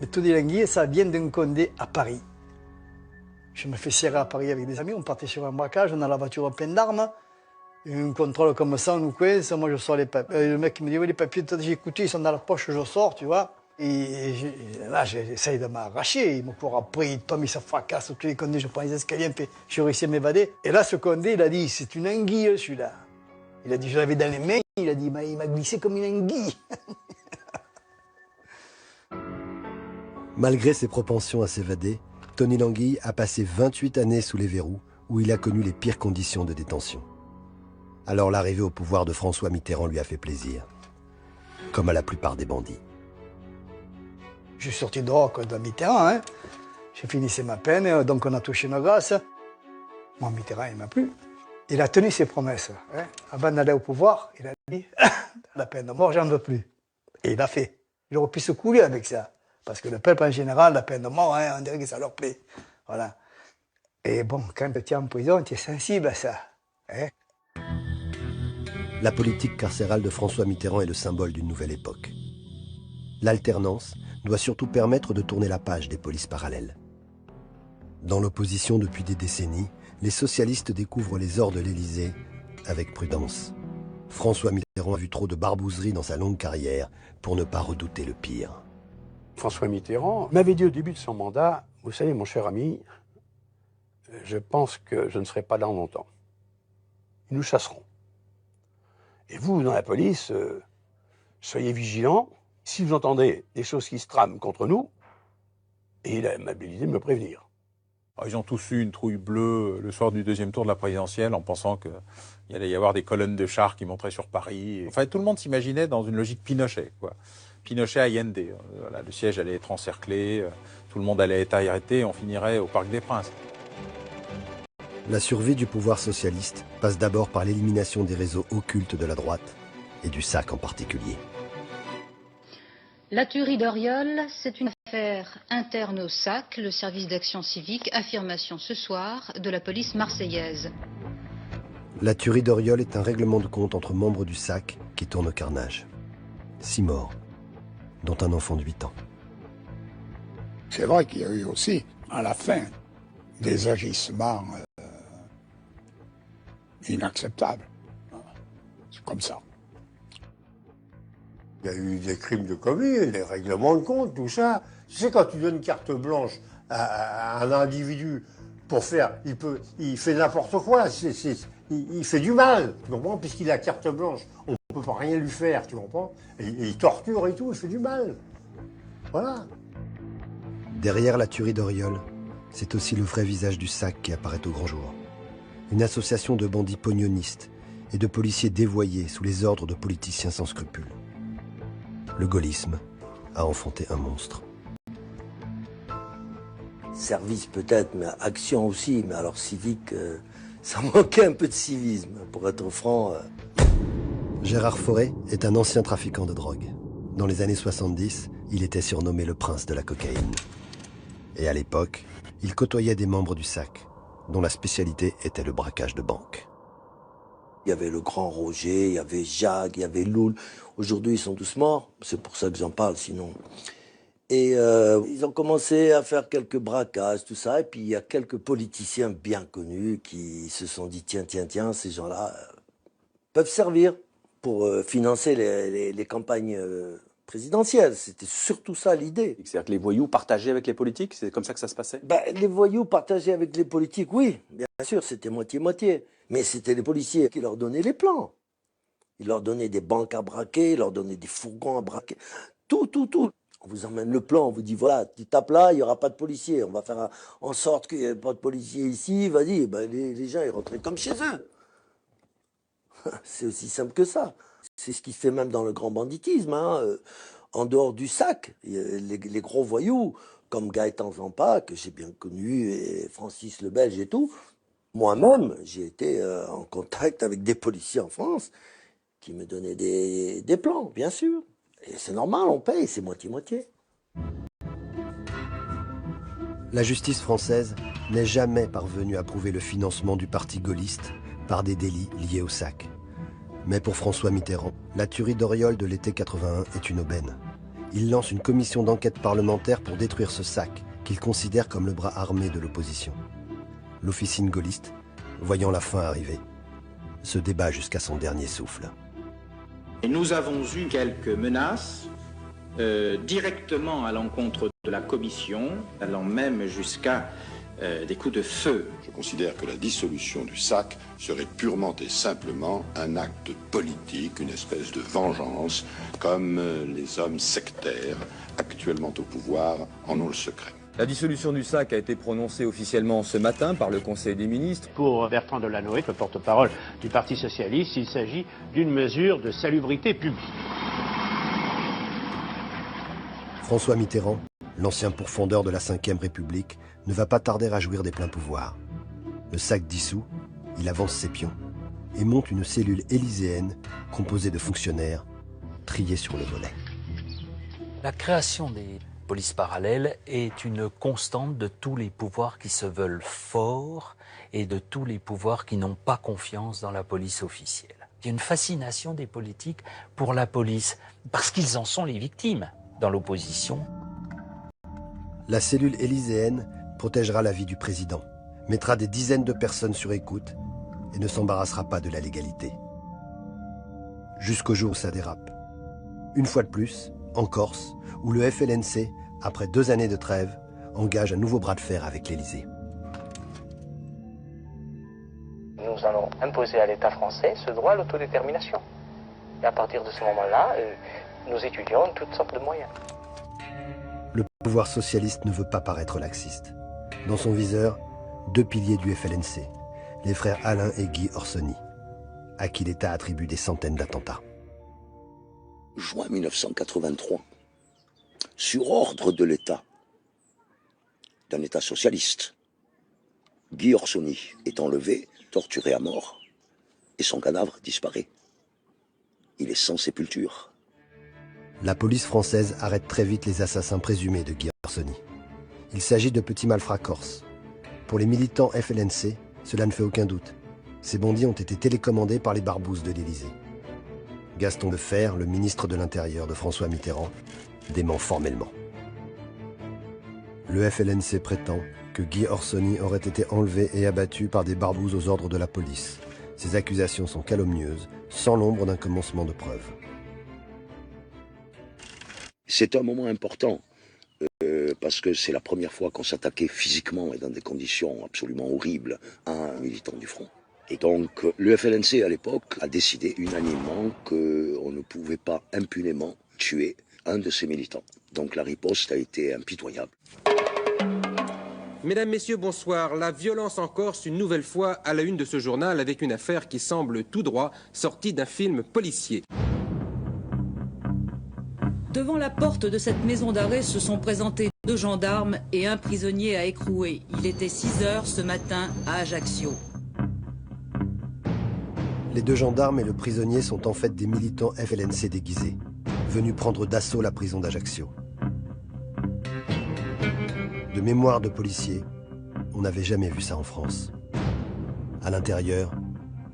Mais Tony Languille, ça vient d'un Condé à Paris. Je me fais serrer à Paris avec des amis, on partait sur un braquage, on a la voiture pleine d'armes. Un contrôle comme ça, on nous coince, moi je sors les papiers. Le mec me dit, oui, les papiers, j'ai écouté, ils sont dans la poche, je sors, tu vois. Et là, j'essaye de m'arracher, il me court après, il tombe, il se fracasse, tous les condés, je prends les escaliers, je réussis à m'évader. Et là, ce condé, il a dit, c'est une anguille, celui-là. Il a dit, je l'avais dans les mains, il a dit, il m'a glissé comme une anguille. Malgré ses propensions à s'évader, Tony Languille a passé 28 années sous les verrous, où il a connu les pires conditions de détention. Alors l'arrivée au pouvoir de François Mitterrand lui a fait plaisir, comme à la plupart des bandits. Je suis sorti dehors de Mitterrand, hein. J'ai finissé ma peine, donc on a touché nos grâces. Moi, Mitterrand, il m'a plu. Il a tenu ses promesses. Hein. Avant d'aller au pouvoir, il a dit la peine de mort, j'en veux plus. Et il a fait. Il aurait pu se couler avec ça. Parce que le peuple en général, la peine de mort, hein, on dirait que ça leur plaît. Voilà. Et bon, quand tu es en prison, tu es sensible à ça. Hein. La politique carcérale de François Mitterrand est le symbole d'une nouvelle époque. L'alternance doit surtout permettre de tourner la page des polices parallèles. Dans l'opposition depuis des décennies, les socialistes découvrent les ors de l'Élysée avec prudence. François Mitterrand a vu trop de barbouzeries dans sa longue carrière pour ne pas redouter le pire. François Mitterrand m'avait dit au début de son mandat, vous savez, mon cher ami, je pense que je ne serai pas là longtemps. Ils nous chasseront. Et vous, dans la police, soyez vigilants. Si vous entendez des choses qui se trament contre nous, et il a l'amabilité de me prévenir. Ils ont tous eu une trouille bleue le soir du 2e tour de la présidentielle en pensant qu'il allait y avoir des colonnes de chars qui monteraient sur Paris. Enfin, tout le monde s'imaginait dans une logique Pinochet, quoi. Pinochet Allende. Voilà, le siège allait être encerclé, tout le monde allait être arrêté, on finirait au Parc des Princes. La survie du pouvoir socialiste passe d'abord par l'élimination des réseaux occultes de la droite, et du SAC en particulier. La tuerie d'Oriol, c'est une affaire interne au SAC, le service d'action civique, affirmation ce soir de la police marseillaise. La tuerie d'Oriol est un règlement de compte entre membres du SAC qui tourne au carnage. 6 morts, dont un enfant de 8 ans. C'est vrai qu'il y a eu aussi, à la fin, des agissements inacceptables. C'est comme ça. Il y a eu des crimes de commis, des règlements de compte, tout ça. Tu sais, quand tu donnes une carte blanche à un individu pour faire, il fait n'importe quoi, il fait du mal, tu comprends, puisqu'il a carte blanche, on ne peut pas rien lui faire, tu comprends, et il torture et tout, il fait du mal. Voilà. Derrière la tuerie d'Auriol, c'est aussi le vrai visage du SAC qui apparaît au grand jour. Une association de bandits pognonistes et de policiers dévoyés sous les ordres de politiciens sans scrupules. Le gaullisme a enfanté un monstre. Service peut-être, mais action aussi, mais alors civique, ça manquait un peu de civisme, pour être franc. Gérard Fauré est un ancien trafiquant de drogue. Dans les années 70, il était surnommé le prince de la cocaïne. Et à l'époque, il côtoyait des membres du SAC, dont la spécialité était le braquage de banques. Il y avait le grand Roger, il y avait Jacques, il y avait Loul. Aujourd'hui, ils sont tous morts, c'est pour ça que j'en parle, sinon. Et ils ont commencé à faire quelques braquages, tout ça, et puis il y a quelques politiciens bien connus qui se sont dit, tiens, ces gens-là peuvent servir pour financer les campagnes présidentielles. C'était surtout ça l'idée. C'est-à-dire que les voyous partageaient avec les politiques, c'est comme ça que ça se passait? Les voyous partageaient avec les politiques, oui, bien sûr, c'était moitié-moitié. Mais c'était les policiers qui leur donnaient les plans. Ils leur donnaient des banques à braquer, ils leur donnaient des fourgons à braquer, tout. On vous emmène le plan, on vous dit, voilà, tu tapes là, il n'y aura pas de policiers. On va faire en sorte qu'il n'y ait pas de policiers ici. Vas-y, les gens, ils rentraient comme chez eux. C'est aussi simple que ça. C'est ce qui se fait même dans le grand banditisme. En dehors du SAC, les gros voyous, comme Gaëtan Zampa, que j'ai bien connu, et Francis le Belge et tout. Moi-même, j'ai été en contact avec des policiers en France qui me donnaient des plans, bien sûr. Et c'est normal, on paye, c'est moitié-moitié. La justice française n'est jamais parvenue à prouver le financement du parti gaulliste par des délits liés au SAC. Mais pour François Mitterrand, la tuerie d'Auriol de l'été 81 est une aubaine. Il lance une commission d'enquête parlementaire pour détruire ce SAC, qu'il considère comme le bras armé de l'opposition. L'officine gaulliste, voyant la fin arriver, se débat jusqu'à son dernier souffle. Et nous avons eu quelques menaces directement à l'encontre de la commission, allant même jusqu'à des coups de feu. Je considère que la dissolution du SAC serait purement et simplement un acte politique, une espèce de vengeance, comme les hommes sectaires actuellement au pouvoir en ont le secret. La dissolution du SAC a été prononcée officiellement ce matin par le Conseil des ministres. Pour Bertrand Delanoë, le porte-parole du Parti socialiste, il s'agit d'une mesure de salubrité publique. François Mitterrand, l'ancien pourfendeur de la Ve République, ne va pas tarder à jouir des pleins pouvoirs. Le SAC dissous, il avance ses pions et monte une cellule élyséenne composée de fonctionnaires triés sur le volet. La création des polices parallèles est une constante de tous les pouvoirs qui se veulent forts et de tous les pouvoirs qui n'ont pas confiance dans la police officielle. Il y a une fascination des politiques pour la police parce qu'ils en sont les victimes dans l'opposition. La cellule élyséenne protégera la vie du président, mettra des dizaines de personnes sur écoute et ne s'embarrassera pas de la légalité. Jusqu'au jour où ça dérape. Une fois de plus, en Corse, où le FLNC, après 2 années de trêve, engage un nouveau bras de fer avec l'Élysée. Nous allons imposer à l'État français ce droit à l'autodétermination. Et à partir de ce moment-là, nous étudions toutes sortes de moyens. Le pouvoir socialiste ne veut pas paraître laxiste. Dans son viseur, 2 piliers du FLNC, les frères Alain et Guy Orsoni, à qui l'État attribue des centaines d'attentats. Juin 1983, sur ordre de l'État, d'un État socialiste, Guy Orsoni est enlevé, torturé à mort, et son cadavre disparaît. Il est sans sépulture. La police française arrête très vite les assassins présumés de Guy Orsoni. Il s'agit de petits malfrats corses. Pour les militants FLNC, cela ne fait aucun doute. Ces bandits ont été télécommandés par les barbouzes de l'Élysée. Gaston Defferre, le ministre de l'Intérieur de François Mitterrand, dément formellement. Le FLNC prétend que Guy Orsoni aurait été enlevé et abattu par des barbouzes aux ordres de la police. Ces accusations sont calomnieuses, sans l'ombre d'un commencement de preuve. C'est un moment important, parce que c'est la première fois qu'on s'attaquait physiquement et dans des conditions absolument horribles à un militant du front. Et donc le FLNC à l'époque a décidé unanimement qu'on ne pouvait pas impunément tuer un de ses militants. Donc la riposte a été impitoyable. Mesdames, Messieurs, bonsoir. La violence en Corse, une nouvelle fois à la une de ce journal, avec une affaire qui semble tout droit sortie d'un film policier. Devant la porte de cette maison d'arrêt se sont présentés 2 gendarmes et un prisonnier à écrouer. Il était 6 heures ce matin à Ajaccio. Les 2 gendarmes et le prisonnier sont en fait des militants FLNC déguisés, venus prendre d'assaut la prison d'Ajaccio. De mémoire de policiers, on n'avait jamais vu ça en France. À l'intérieur,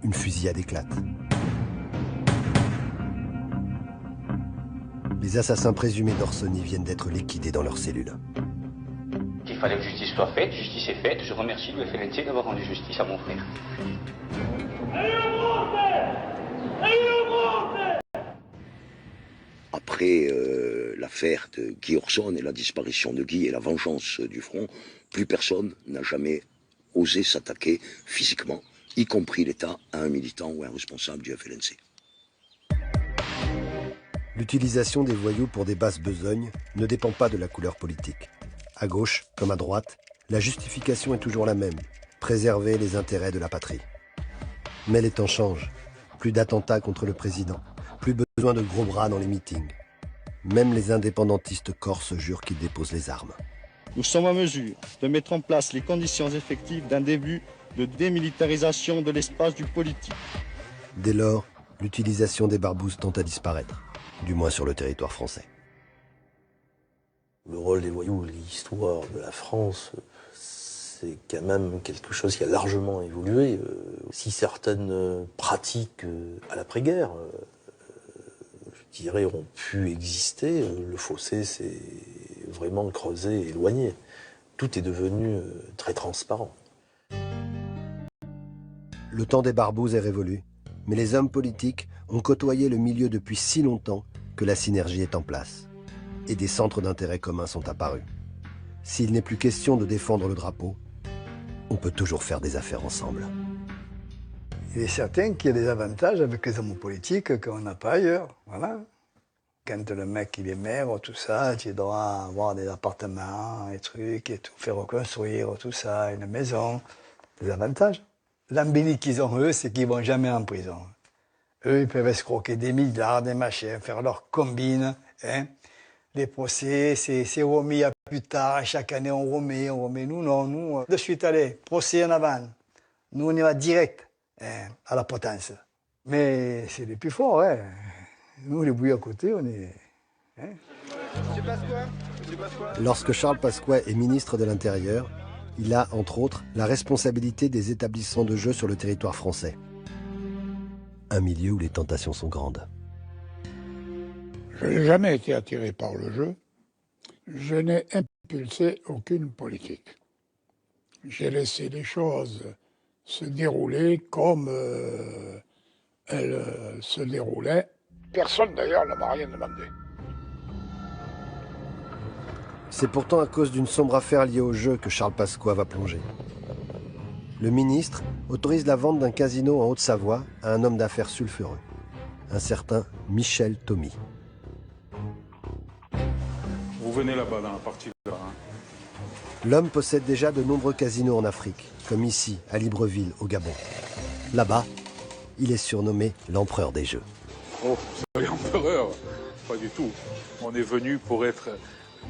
une fusillade éclate. Les assassins présumés d'Orsoni viennent d'être liquidés dans leurs cellules. Il fallait que justice soit faite, justice est faite. Je remercie le FLNC d'avoir rendu justice à mon frère. Après l'affaire de Guy Orsoni et la disparition de Guy et la vengeance du front, plus personne n'a jamais osé s'attaquer physiquement, y compris l'État, à un militant ou un responsable du FLNC. L'utilisation des voyous pour des basses besognes ne dépend pas de la couleur politique. À gauche comme à droite, la justification est toujours la même, préserver les intérêts de la patrie. Mais les temps changent. Plus d'attentats contre le président, plus besoin de gros bras dans les meetings. Même les indépendantistes corses jurent qu'ils déposent les armes. Nous sommes en mesure de mettre en place les conditions effectives d'un début de démilitarisation de l'espace du politique. Dès lors, l'utilisation des barbouzes tend à disparaître, du moins sur le territoire français. Le rôle des voyous, l'histoire de la France, c'est quand même quelque chose qui a largement évolué. Si certaines pratiques à l'après-guerre, je dirais, ont pu exister, le fossé s'est vraiment creusé, éloigné. Tout est devenu très transparent. Le temps des barbouzes est révolu, mais les hommes politiques ont côtoyé le milieu depuis si longtemps que la synergie est en place. Et des centres d'intérêt communs sont apparus. S'il n'est plus question de défendre le drapeau, on peut toujours faire des affaires ensemble. Il est certain qu'il y a des avantages avec les hommes politiques qu'on n'a pas ailleurs. Voilà. Quand le mec il est maire, tout ça, tu dois avoir des appartements, des trucs, et tout, faire reconstruire, tout ça, une maison. Des avantages. L'embellie qu'ils ont, eux, c'est qu'ils ne vont jamais en prison. Eux, ils peuvent escroquer des milliards, des machins, faire leur combine. Hein. Les procès, c'est remis à plus tard. Chaque année, on remet. Nous, non, nous, de suite, allez, procès en avant. Nous, on y va direct à la potence. Mais c'est les plus forts. Hein. Nous, les bouillis à côté, on est... Hein. Lorsque Charles Pasqua est ministre de l'Intérieur, il a, entre autres, la responsabilité des établissements de jeu sur le territoire français. Un milieu où les tentations sont grandes. Je n'ai jamais été attiré par le jeu. Je n'ai impulsé aucune politique. J'ai laissé les choses se dérouler comme elles se déroulaient. Personne d'ailleurs ne m'a rien demandé. C'est pourtant à cause d'une sombre affaire liée au jeu que Charles Pasqua va plonger. Le ministre autorise la vente d'un casino en Haute-Savoie à un homme d'affaires sulfureux, un certain Michel Thomy. Vous venez là-bas dans la partie là. Hein. L'homme possède déjà de nombreux casinos en Afrique, comme ici, à Libreville, au Gabon. Là-bas, il est surnommé l'empereur des jeux. Oh, vous avez empereur? Pas du tout. On est venu pour être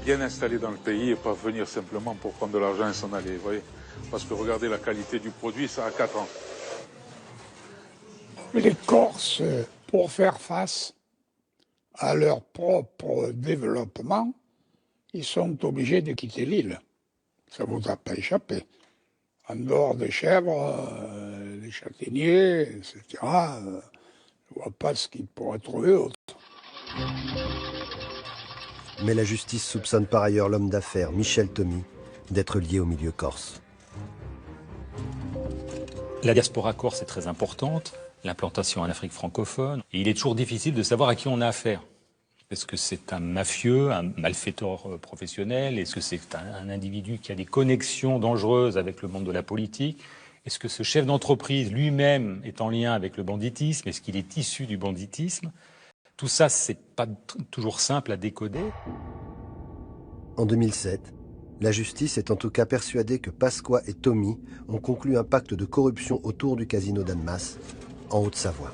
bien installé dans le pays et pas venir simplement pour prendre de l'argent et s'en aller, vous voyez. Parce que regardez la qualité du produit, ça a 4 ans. Les Corses, pour faire face à leur propre développement, ils sont obligés de quitter l'île. Ça ne vous a pas échappé. En dehors des chèvres, des châtaigniers, etc., je ne vois pas ce qu'ils pourraient trouver autre. Mais la justice soupçonne par ailleurs l'homme d'affaires Michel Thomy d'être lié au milieu corse. La diaspora corse est très importante, l'implantation en Afrique francophone, et il est toujours difficile de savoir à qui on a affaire. Est-ce que c'est un mafieux, un malfaiteur professionnel? Est-ce que c'est un individu qui a des connexions dangereuses avec le monde de la politique? Est-ce que ce chef d'entreprise lui-même est en lien avec le banditisme? Est-ce qu'il est issu du banditisme? Tout ça, c'est pas toujours simple à décoder. En 2007, la justice est en tout cas persuadée que Pasqua et Tommy ont conclu un pacte de corruption autour du casino d'Annemasse, en Haute-Savoie.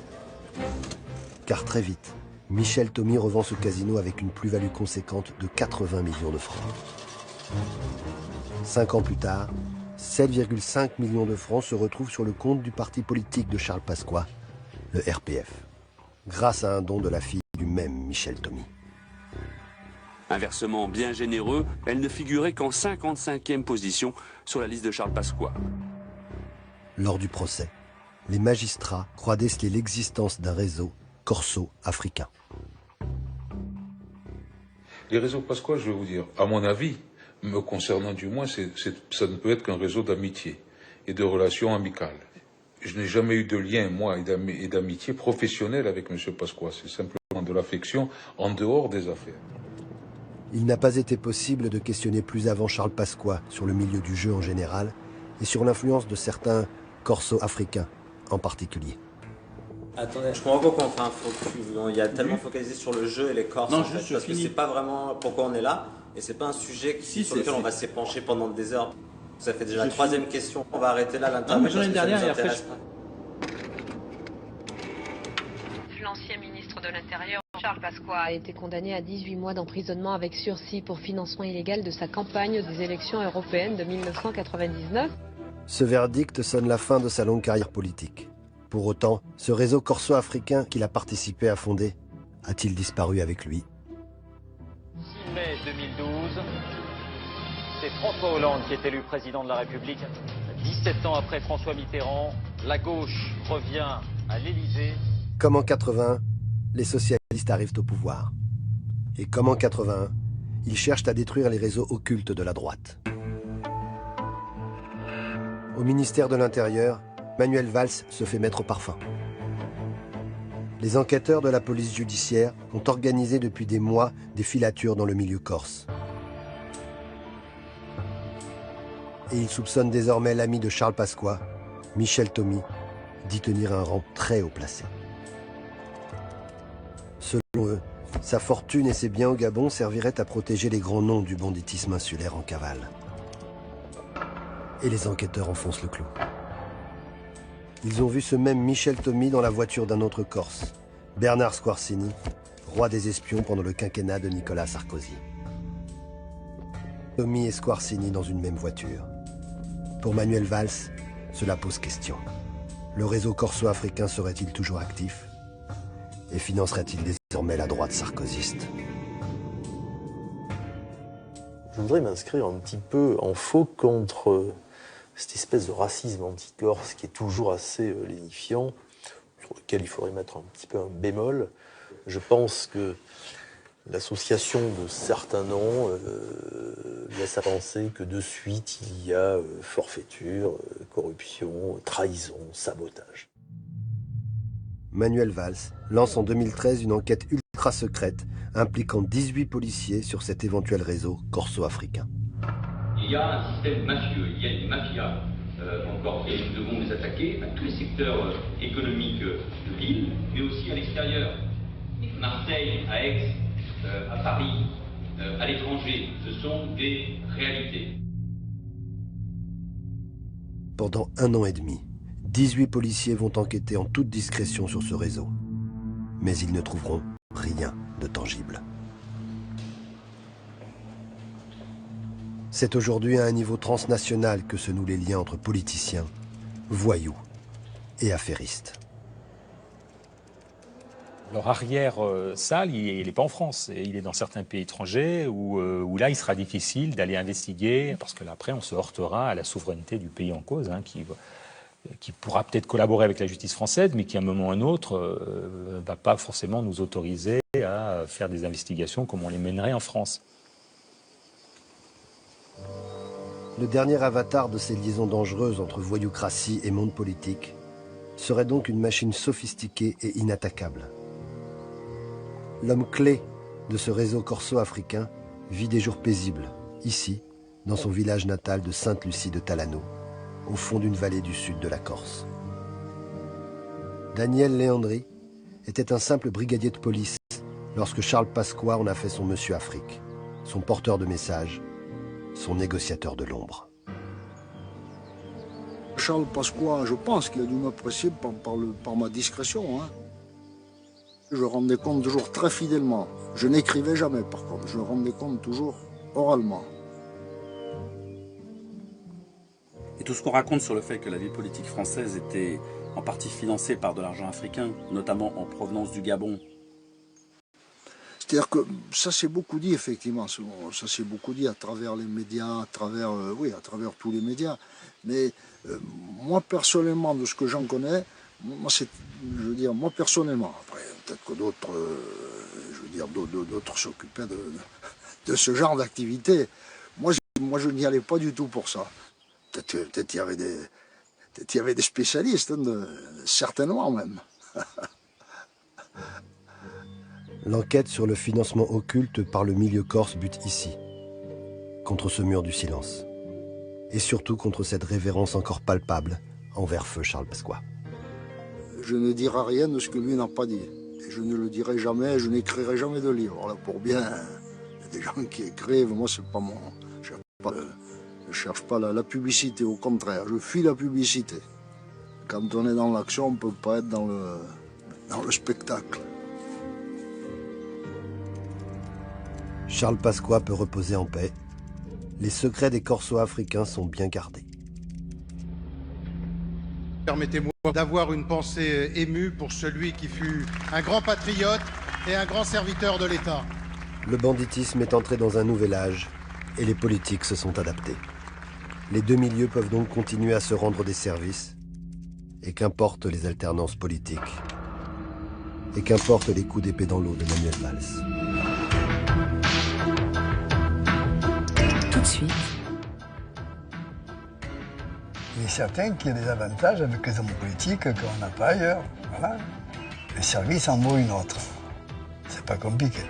Car très vite, Michel Tommy revend ce casino avec une plus-value conséquente de 80 millions de francs. 5 ans plus tard, 7,5 millions de francs se retrouvent sur le compte du parti politique de Charles Pasqua, le RPF, grâce à un don de la fille du même Michel Tommy. Un versement bien généreux, elle ne figurait qu'en 55e position sur la liste de Charles Pasqua. Lors du procès, les magistrats croient déceler l'existence d'un réseau corso-africain. Les réseaux Pasqua, je vais vous dire, à mon avis, me concernant du moins, ça ne peut être qu'un réseau d'amitié et de relations amicales. Je n'ai jamais eu de lien, moi, et d'amitié professionnelle avec M. Pasqua. C'est simplement de l'affection en dehors des affaires. Il n'a pas été possible de questionner plus avant Charles Pasqua sur le milieu du jeu en général et sur l'influence de certains corso-africains en particulier. Attendez, je comprends pas pourquoi on fait un focus. Il y a tellement focalisé sur le jeu et les Corses, en fait, parce que c'est pas vraiment pourquoi on est là, et c'est pas un sujet sur lequel on va s'épancher pendant des heures. Ça fait déjà la troisième question. On va arrêter là l'interview parce que ça nous intéresse pas. L'ancien ministre de l'Intérieur, Charles Pasqua, a été condamné à 18 mois d'emprisonnement avec sursis pour financement illégal de sa campagne des élections européennes de 1999. Ce verdict sonne la fin de sa longue carrière politique. Pour autant, ce réseau corso-africain qu'il a participé à fonder a-t-il disparu avec lui? 6 mai 2012, c'est François Hollande qui est élu président de la République. 17 ans après François Mitterrand, la gauche revient à l'Élysée. Comme en 81, les socialistes arrivent au pouvoir. Et comme en 81, ils cherchent à détruire les réseaux occultes de la droite. Au ministère de l'Intérieur, Manuel Valls se fait mettre au parfum. Les enquêteurs de la police judiciaire ont organisé depuis des mois des filatures dans le milieu corse. Et ils soupçonnent désormais l'ami de Charles Pasqua, Michel Tommy, d'y tenir un rang très haut placé. Selon eux, sa fortune et ses biens au Gabon serviraient à protéger les grands noms du banditisme insulaire en cavale. Et les enquêteurs enfoncent le clou. Ils ont vu ce même Michel Tommy dans la voiture d'un autre Corse, Bernard Squarcini, roi des espions pendant le quinquennat de Nicolas Sarkozy. Tommy et Squarcini dans une même voiture. Pour Manuel Valls, cela pose question. Le réseau corso-africain serait-il toujours actif? Et financerait-il désormais la droite sarkozyste? Je voudrais m'inscrire un petit peu en faux contre cette espèce de racisme anti-corse qui est toujours assez lénifiant, sur lequel il faudrait mettre un petit peu un bémol. Je pense que l'association de certains noms laisse à penser que de suite il y a forfaiture, corruption, trahison, sabotage. Manuel Valls lance en 2013 une enquête ultra secrète impliquant 18 policiers sur cet éventuel réseau corso-africain. Il y a un système mafieux, il y a une mafia en Corse et nous devons les attaquer à tous les secteurs économiques de l'île, mais aussi à l'extérieur. Marseille, à Aix, à Paris, à l'étranger, ce sont des réalités. Pendant 1 an et demi, 18 policiers vont enquêter en toute discrétion sur ce réseau. Mais ils ne trouveront rien de tangible. C'est aujourd'hui à un niveau transnational que se nouent les liens entre politiciens, voyous et affairistes. Leur arrière-salle, il n'est pas en France. Il est dans certains pays étrangers où là, il sera difficile d'aller investiguer, parce que là, après, on se heurtera à la souveraineté du pays en cause, hein, qui pourra peut-être collaborer avec la justice française, mais qui, à un moment ou à un autre, ne va pas forcément nous autoriser à faire des investigations comme on les mènerait en France. Le dernier avatar de ces liaisons dangereuses entre voyoucratie et monde politique serait donc une machine sophistiquée et inattaquable. L'homme clé de ce réseau corso-africain vit des jours paisibles, ici, dans son village natal de Sainte-Lucie de Talano, au fond d'une vallée du sud de la Corse. Daniel Léandri était un simple brigadier de police lorsque Charles Pasqua en a fait son Monsieur Afrique, son porteur de messages, son négociateur de l'ombre. Charles Pasqua, je pense qu'il a dû m'apprécier par ma discrétion. Hein. Je rendais compte toujours très fidèlement. Je n'écrivais jamais par contre, je rendais compte toujours oralement. Et tout ce qu'on raconte sur le fait que la vie politique française était en partie financée par de l'argent africain, notamment en provenance du Gabon. C'est-à-dire que ça s'est beaucoup dit, effectivement, ça s'est beaucoup dit à travers les médias, à travers tous les médias. Mais moi, personnellement, de ce que j'en connais, moi personnellement, après, peut-être que d'autres, d'autres s'occupaient de ce genre d'activité. Moi, je n'y allais pas du tout pour ça. Peut-être il y avait des spécialistes, hein, certainement même. L'enquête sur le financement occulte par le milieu corse bute ici, contre ce mur du silence, et surtout contre cette révérence encore palpable envers feu Charles Pasqua. Je ne dirai rien de ce que lui n'a pas dit. Et je ne le dirai jamais, je n'écrirai jamais de livre. Là, pour bien, il y a des gens qui écrivent, moi c'est pas mon... Je ne cherche pas la publicité, au contraire, je fuis la publicité. Quand on est dans l'action, on ne peut pas être dans le spectacle. Charles Pasqua peut reposer en paix. Les secrets des corso-africains sont bien gardés. Permettez-moi d'avoir une pensée émue pour celui qui fut un grand patriote et un grand serviteur de l'État. Le banditisme est entré dans un nouvel âge et les politiques se sont adaptés. Les deux milieux peuvent donc continuer à se rendre des services, et qu'importent les alternances politiques, et qu'importent les coups d'épée dans l'eau de Manuel Valls. Tout de suite. Il est certain qu'il y a des avantages avec les hommes politiques qu'on n'a pas ailleurs. Voilà. Les services en vaut une autre. C'est pas compliqué.